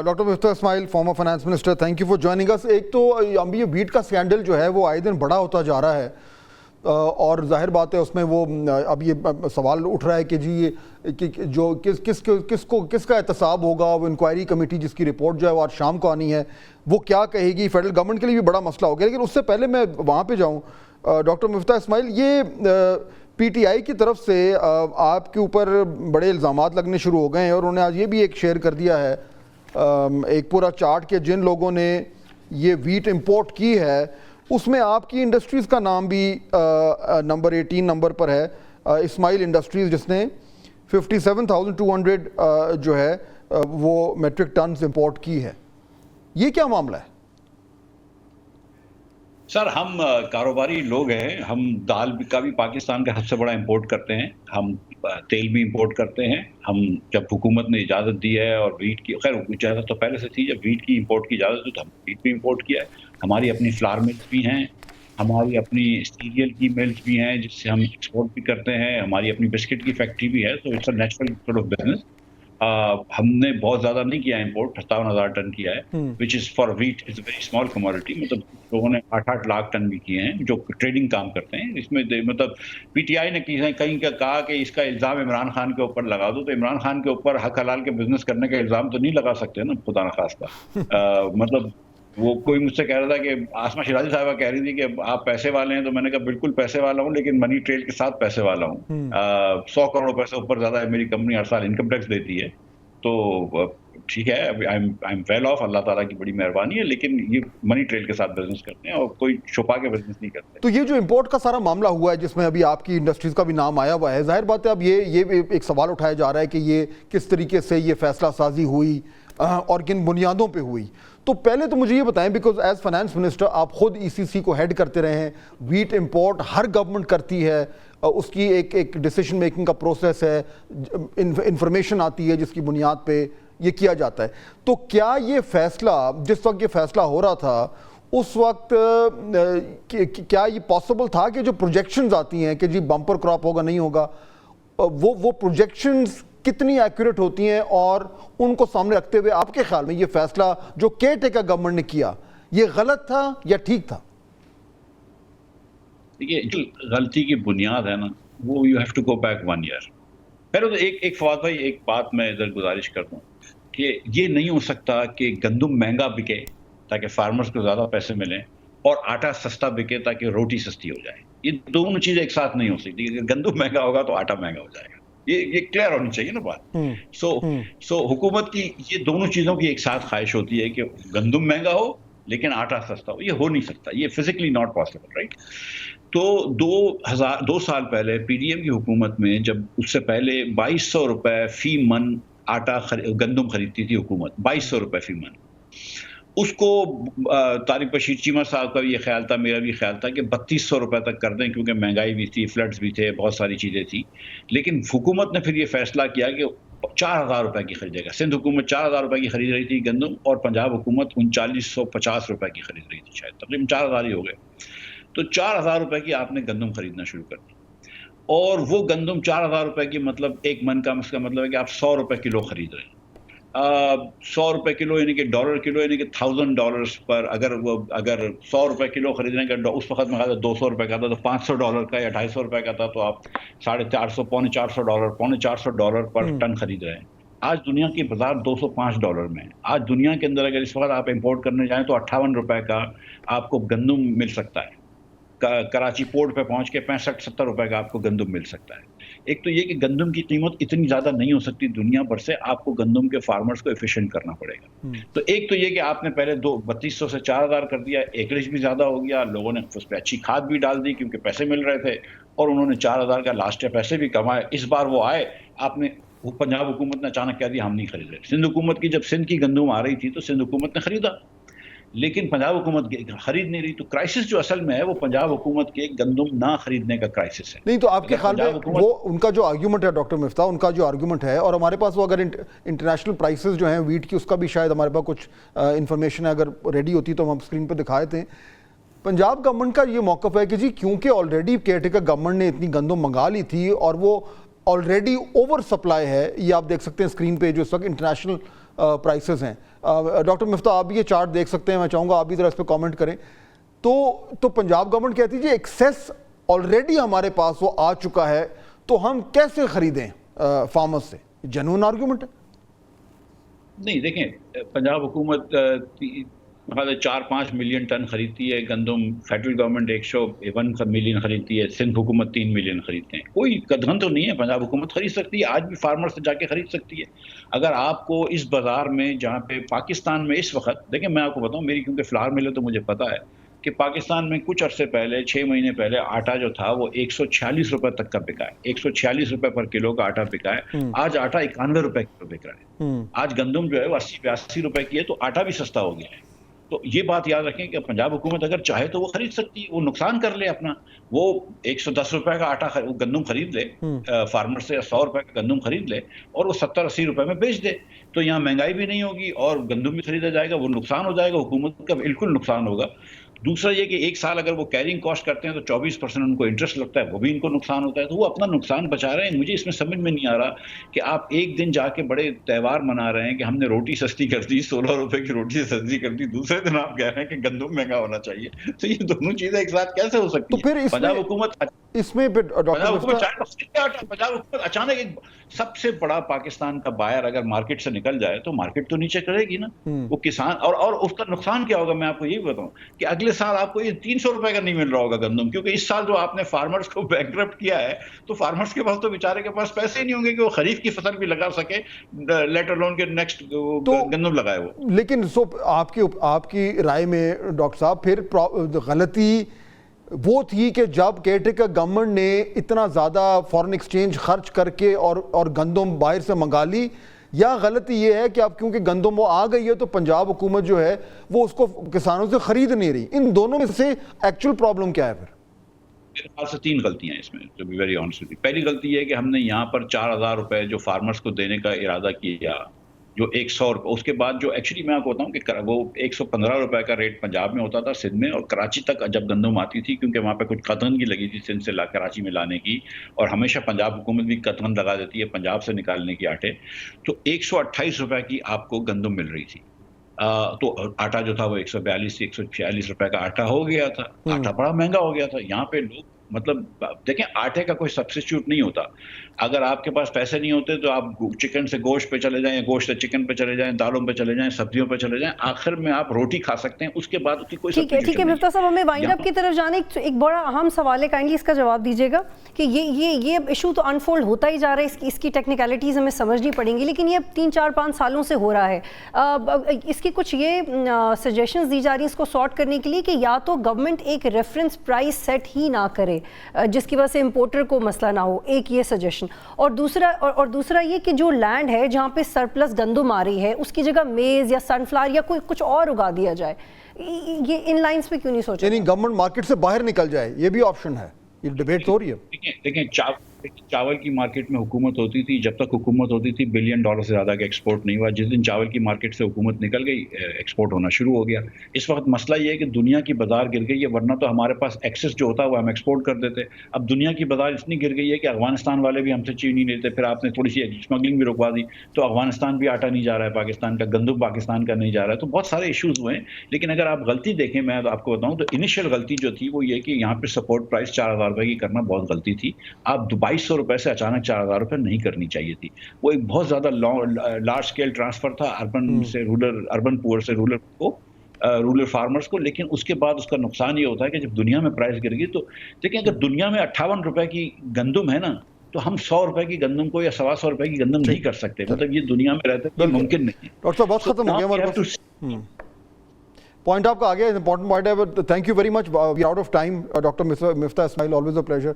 Doctor Miftah Ismail former finance minister, thank you for joining us. ایک تو اب یہ ویٹ کا سکینڈل جو ہے وہ آئے دن بڑا ہوتا جا رہا ہے, اور ظاہر بات ہے اس میں وہ اب یہ سوال اٹھ رہا ہے کہ جی یہ جو کس کا احتساب ہوگا. وہ انکوائری کمیٹی جس کی رپورٹ جو ہے وہ آج شام کو آنی ہے, وہ کیا کہے گی, فیڈرل گورنمنٹ کے لیے بھی بڑا مسئلہ ہو گیا. لیکن اس سے پہلے میں وہاں پہ جاؤں, ڈاکٹر مفتاح اسماعیل, یہ پی ٹی آئی کی طرف سے آپ کے اوپر بڑے الزامات لگنے شروع ہو گئے ہیں, اور انہوں نے آج یہ بھی ایک شیئر کر دیا ہے ایک پورا چارٹ کہ جن لوگوں نے یہ ویٹ امپورٹ کی ہے اس میں آپ کی انڈسٹریز کا نام بھی نمبر 18 نمبر پر ہے, اسماعیل انڈسٹریز, جس نے 57,200 جو ہے وہ میٹرک ٹنز امپورٹ کی ہے. یہ کیا معاملہ ہے؟ سر, ہم کاروباری لوگ ہیں. ہم دال کا بھی پاکستان کا سب سے بڑا امپورٹ کرتے ہیں, ہم تیل بھی امپورٹ کرتے ہیں. ہم جب حکومت نے اجازت دی ہے اور ویٹ کی, خیر اجازت تو پہلے سے تھی, جب ویٹ کی امپورٹ کی اجازت دی تو ہم ویٹ بھی امپورٹ کیا ہے. ہماری اپنی فلار ملز بھی ہیں, ہماری اپنی سیریل کی ملز بھی ہیں جس سے ہم ایکسپورٹ بھی کرتے ہیں, ہماری اپنی بسکٹ کی فیکٹری بھی ہے. تو it's a natural sort of business. ہم نے بہت زیادہ نہیں کیا امپورٹ, 57,000 ٹن کیا ہے, which is for wheat is a very small commodity. مطلب لوگوں نے 8 لاکھ ٹن بھی کیے ہیں جو ٹریڈنگ کام کرتے ہیں. اس میں مطلب پی ٹی آئی نے کہیں کہا کہ اس کا الزام عمران خان کے اوپر لگا دو, تو عمران خان کے اوپر حق حلال کے بزنس کرنے کا الزام تو نہیں لگا سکتے نا, خدا نخواستہ. مطلب وہ کوئی مجھ سے کہہ رہا تھا کہ آسما شیرازی صاحبہ کہہ رہی تھی کہ آپ پیسے والے ہیں, تو میں نے کہا بالکل پیسے والا ہوں, لیکن منی ٹریل کے ساتھ پیسے والا ہوں. 100 کروڑ روپے سے اوپر زیادہ میری کمپنی ہر سال انکم ٹیکس دیتی ہے, تو ٹھیک ہے, آئی ایم ویل آف, اللہ تعالیٰ کی بڑی مہربانی ہے. لیکن یہ منی ٹریل کے ساتھ بزنس کرتے ہیں اور کوئی چھپا کے بزنس نہیں کرتے. تو یہ جو امپورٹ کا سارا معاملہ ہوا ہے جس میں ابھی آپ کی انڈسٹریز کا بھی نام آیا ہوا ہے, ظاہر بات ہے اب یہ ایک سوال اٹھایا جا رہا ہے کہ یہ کس طریقے سے یہ فیصلہ سازی ہوئی اور کن بنیادوں پہ ہوئی. تو پہلے تو مجھے یہ بتائیں, بیکاز ایز فائنانس منسٹر آپ خود ای سی سی کو ہیڈ کرتے رہے ہیں, ویٹ امپورٹ ہر گورنمنٹ کرتی ہے, اس کی ایک ڈیسیشن میکنگ کا پروسیس ہے, انفارمیشن آتی ہے جس کی بنیاد پہ یہ کیا جاتا ہے. تو کیا یہ فیصلہ, جس وقت یہ فیصلہ ہو رہا تھا اس وقت کیا یہ پاسبل تھا کہ جو پروجیکشنز آتی ہیں کہ جی بمپر کراپ ہوگا نہیں ہوگا, وہ پروجیکشنز کتنی ایکوریٹ ہوتی ہیں, اور ان کو سامنے رکھتے ہوئے آپ کے خیال میں یہ فیصلہ جو کیئر ٹیکر گورنمنٹ نے کیا یہ غلط تھا یا ٹھیک تھا؟ دیکھیے, جو غلطی کی بنیاد ہے نا, وہ you have to go back 1 year. پہلے تو ایک فواد بھائی, ایک بات میں ادھر گزارش کرتا ہوں کہ یہ نہیں ہو سکتا کہ گندم مہنگا بکے تاکہ فارمرز کو زیادہ پیسے ملیں, اور آٹا سستا بکے تاکہ روٹی سستی ہو جائے. یہ دونوں چیزیں ایک ساتھ نہیں ہو سکتی. اگر گندم مہنگا ہوگا تو آٹا مہنگا ہو جائے گا, یہ کلیئر ہونی چاہیے نا بات. سو حکومت کی یہ دونوں چیزوں کی ایک ساتھ خواہش ہوتی ہے کہ گندم مہنگا ہو لیکن آٹا سستا ہو. یہ ہو نہیں سکتا, یہ فزیکلی ناٹ پاسبل, رائٹ. تو 2 سال پہلے پی ڈی ایم کی حکومت میں, جب اس سے پہلے 2200 روپے فی من آٹا گندم خریدتی تھی حکومت, 2200 روپے فی من. اس کو طارق بشیر چیمہ صاحب کا بھی یہ خیال تھا, میرا بھی خیال تھا کہ 3200 روپے تک کر دیں, کیونکہ مہنگائی بھی تھی, فلڈز بھی تھے, بہت ساری چیزیں تھیں. لیکن حکومت نے پھر یہ فیصلہ کیا کہ 4000 روپے کی خریدے گا. سندھ حکومت 4000 روپے کی خرید رہی تھی گندم, اور پنجاب حکومت 3950 روپے کی خرید رہی تھی, شاید تقریباً 4000 ہی ہو گئے. تو 4000 روپے کی آپ نے گندم خریدنا شروع کر دی, اور وہ گندم 4000 روپے کی, مطلب ایک من کا اس کا مطلب ہے کہ آپ 100 روپے کلو خرید رہے ہیں. 100 روپے کلو یعنی کہ $1 کلو, یعنی کہ $1000 پر. اگر 100 روپے کلو خریدنے کا اس وقت میں 200 روپے کا تھا, تو $500 کا یا $250 روپے کا تھا, تو آپ $450 $450 پر ٹن خرید رہے ہیں. آج دنیا کی بازار $205 میں ہے. آج دنیا کے اندر اگر اس وقت آپ امپورٹ کرنے جائیں تو 58 روپے کا آپ کو گندم مل سکتا ہے. کراچی پورٹ پہ پہنچ کے 65-70 روپے کا آپ کو گندم مل سکتا ہے. ایک تو یہ کہ گندم کی قیمت اتنی زیادہ نہیں ہو سکتی دنیا بھر سے, آپ کو گندم کے فارمرز کو ایفیشینٹ کرنا پڑے گا. تو ایک تو یہ کہ آپ نے پہلے 3200 سے 4000 کر دیا, ایکریج بھی زیادہ ہو گیا, لوگوں نے اس پہ اچھی کھاد بھی ڈال دی کیونکہ پیسے مل رہے تھے, اور انہوں نے 4000 کا لاسٹ پیسے بھی کمائے. اس بار وہ آئے, آپ نے پنجاب حکومت نے اچانک کہہ دیا ہم نہیں خرید رہے. سندھ حکومت کی جب سندھ کی گندم آ رہی تھی تو سندھ حکومت نے خریدا, لیکن پنجاب حکومت خرید نہیں رہی. تو کرائسس جو اصل میں ہے وہ پنجاب حکومت کے گندم نہ خریدنے کا کرائسس ہے. نہیں تو آپ کے خیال میں وہ ان کا جو آرگیومنٹ ہے ڈاکٹر مفتاح, ان کا جو آرگیومنٹ ہے, اور ہمارے پاس وہ اگر انٹرنیشنل پرائسز جو ہیں ویٹ کی, اس کا بھی شاید ہمارے پاس کچھ انفارمیشن ہے, اگر ریڈی ہوتی تو ہم اسکرین پہ دکھائے تھے. پنجاب گورنمنٹ کا یہ موقف ہے کہ جی کیونکہ آلریڈی کیئر ٹیکر گورنمنٹ نے اتنی گندم منگا لی تھی, اور وہ آلریڈی اوور سپلائی ہے, یہ آپ دیکھ سکتے ہیں اسکرین پہ جو اس وقت انٹرنیشنل پرائسز ہیں, ڈاکٹر مفتاح آپ بھی یہ چارٹ دیکھ سکتے ہیں, میں چاہوں گا آپ بھی ذرا اس پہ کامنٹ کریں. تو پنجاب گورنمنٹ کہتی ہے ایکسیس آلریڈی ہمارے پاس وہ آ چکا ہے, تو ہم کیسے خریدیں فارمر سے؟ جنون آرگومنٹ ہے. نہیں دیکھیں, پنجاب حکومت 4-5 ملین ٹن خریدتی ہے گندم, فیڈرل گورنمنٹ 101 ملین خریدتی ہے, سندھ حکومت 3 ملین خریدتے ہیں. کوئی قدغن تو نہیں ہے, پنجاب حکومت خرید سکتی ہے, آج بھی فارمر سے جا کے خرید سکتی ہے. اگر آپ کو اس بازار میں جہاں پہ پاکستان میں اس وقت دیکھیں, میں آپ کو بتاؤں, میری کیونکہ فلاور مل ہے تو مجھے پتا ہے کہ پاکستان میں کچھ عرصے پہلے 6 مہینے پہلے آٹا جو تھا وہ 146 روپے تک کا بکا ہے, 146 روپے پر کلو کا آٹا بکا ہے. آج آٹا 91 روپے کلو بک رہا ہے. آج گندم جو ہے وہ 80-82 روپے کی ہے, تو آٹا بھی سستا ہو گیا ہے. تو یہ بات یاد رکھیں کہ پنجاب حکومت اگر چاہے تو وہ خرید سکتی ہے, وہ نقصان کر لے اپنا, وہ 110 روپے کا آٹا گندم خرید لے فارمر سے, 100 روپے کا گندم خرید لے اور وہ 70-80 روپے میں بیچ دے, تو یہاں مہنگائی بھی نہیں ہوگی اور گندم بھی خریدا جائے گا. وہ نقصان ہو جائے گا, حکومت کا بالکل نقصان ہوگا. دوسرا یہ کہ ایک سال اگر وہ کیرنگ کاسٹ کرتے ہیں تو 24% ان کو انٹرسٹ لگتا ہے, وہ بھی ان کو نقصان ہوتا ہے. تو وہ اپنا نقصان بچا رہے ہیں. مجھے اس میں سمجھ میں نہیں آ رہا کہ آپ ایک دن جا کے بڑے تہوار منا رہے ہیں کہ ہم نے روٹی سستی کر دی, 16 روپے کی روٹی سستی کر دی, دوسرے دن آپ کہہ رہے ہیں کہ گندم مہنگا ہونا چاہیے. تو یہ دونوں چیزیں ایک ساتھ کیسے ہو سکتی ہیں؟ تو پھر پنجاب حکومت اچانک ایک سب سے بڑا پاکستان کا بائر اگر مارکیٹ سے نکل جائے تو مارکیٹ تو نیچے کرے گی نا. وہ کسان اور اس کا نقصان کیا ہوگا, میں آپ کو یہی بتاؤں کہ اگلے سال آپ کو یہ 300 روپے کا نہیں مل رہا ہوگا گندم, کیونکہ اس سال جو آپ نے فارمرز کو بینکرپٹ کیا ہے تو فارمرز کے پاس تو بیچارے کے پاس پیسے ہی نہیں ہوں گے کہ وہ خریف کی فصل بھی لگا سکے, لیٹ الون کے نیکسٹ گندم لگائے وہ. لیکن آپ کی رائے میں ڈاکٹر صاحب پھر غلطی وہ تھی کہ جب کیئرٹیکر گورنمنٹ نے اتنا زیادہ فارن ایکسچینج خرچ کر کے اور گندم باہر سے منگا لی, یا غلطی یہ ہے کہ اب کیونکہ گندم وہ آ گئی ہے تو پنجاب حکومت جو ہے وہ اس کو کسانوں سے خرید نہیں رہی؟ ان دونوں میں سے ایکچوئل پرابلم کیا ہے پھر؟ میرے خیال سے 3 غلطیاں اس میں, to be very honest with you. پہلی غلطی یہ ہے کہ ہم نے یہاں پر 4000 روپے جو فارمرز کو دینے کا ارادہ کیا, جو 100 روپے, اس کے بعد جو ایکچولی میں آپ کو بتاؤں کہ وہ 115 روپے کا ریٹ پنجاب میں ہوتا تھا, سندھ میں, اور کراچی تک جب گندم آتی تھی, کیونکہ وہاں پہ کچھ قطغن لگی تھی سندھ سے کراچی میں لانے کی, اور ہمیشہ پنجاب حکومت بھی قطغن لگا دیتی ہے پنجاب سے نکالنے کی آٹے, تو 128 روپے کی آپ کو گندم مل رہی تھی. تو آٹا جو تھا وہ 142 سے 146 روپے کا آٹا ہو گیا تھا. آٹا بڑا مہنگا ہو گیا تھا. یہاں پہ لوگ مطلب دیکھیں, آٹے کا کوئی سبسٹیچیوٹ نہیں ہوتا. اگر آپ کے پاس پیسے نہیں ہوتے تو آپ چکن سے گوشت پہ چلے جائیں, گوشت سے چکن پہ چلے جائیں, دالوں پہ چلے جائیں, سبزیوں پہ چلے جائیں, آخر میں آپ روٹی کھا سکتے ہیں, اس کے بعد اس کی کوئی ٹھیک ہے مفتاح صاحب, ہمیں وائنڈ اپ کی طرف جانے ایک بڑا اہم سوال ہے, کائنڈلی اس کا جواب دیجیے گا کہ یہ ایشو تو انفولڈ ہوتا ہی جا رہا ہے, اس کی ٹیکنیکلٹیز ہمیں سمجھنی پڑیں گی, لیکن یہ 3-4-5 سالوں سے ہو رہا ہے. اس کی کچھ یہ سجیشنز دی جا رہی ہیں اس کو سارٹ کرنے کے لیے کہ یا تو گورنمنٹ ایک ریفرنس پرائس سیٹ ہی نہ کرے جس کی وجہ سے امپورٹر کو مسئلہ نہ ہو, ایک یہ سجیشن, اور دوسرا یہ کہ جو لینڈ ہے جہاں پہ سرپلس گندم آ رہی ہے اس کی جگہ میز یا سن فلاور یا کوئی کچھ اور اگا دیا جائے. یہ ان لائنز پہ کیوں نہیں سوچا؟ یعنی گورنمنٹ مارکیٹ سے باہر نکل جائے, یہ بھی آپشن ہے. یہ ڈیبیٹ ہو رہی ہے. دیکھیں چاول کی مارکیٹ میں حکومت ہوتی تھی, جب تک حکومت ہوتی تھی $1 بلین سے زیادہ کا ایکسپورٹ نہیں ہوا. جس دن چاول کی مارکیٹ سے حکومت نکل گئی, ایکسپورٹ ہونا شروع ہو گیا. اس وقت مسئلہ یہ ہے کہ دنیا کی بازار گر گئی ہے, ورنہ تو ہمارے پاس ایکسس جو ہوتا ہے وہ ہم ایکسپورٹ کر دیتے. اب دنیا کی بازار اتنی گر گئی ہے کہ افغانستان والے بھی ہم سے چینی نہیں لیتے. پھر آپ نے تھوڑی سی اسمگلنگ بھی رکوا دی, تو افغانستان بھی آٹا نہیں جا رہا ہے پاکستان کا, گندم پاکستان کا نہیں جا رہا ہے. تو بہت سارے ایشوز ہوئے ہیں. لیکن اگر آپ غلطی دیکھیں, میں آپ کو بتاؤں تو انیشیل غلطی جو تھی وہ یہ کہ یہاں پہ سپورٹ پرائس 4000 روپے کی کرنا بہت غلطی تھی. آپ 2200 روپے سے اچانک 4000 روپے نہیں کرنی چاہیے تھی. وہ ایک بہت زیادہ لارج اسکیل ٹرانسفر تھا اربن سے رورل, اربن پور سے رورل کو, رورل فارمرز کو. لیکن اس کے بعد اس کا نقصان یہ ہوتا ہے کہ جب دنیا میں پرائس گر گئی, تو دیکھیں اگر دنیا میں 58 روپے کی گندم ہے نا, تو ہم 100 روپے کی گندم کو یا 125 روپے کی گندم نہیں کر سکتے. مطلب یہ دنیا میں رہتا ہے, یہ ممکن نہیں ہے. ڈاکٹر صاحب بہت ختم ہو گیا ہمارے پاس. پوائنٹ آپ کا آ گیا, امپورٹنٹ پوائنٹ ہے. Thank you very much. We out of time. Doctor Miftah Ismail, always a pleasure.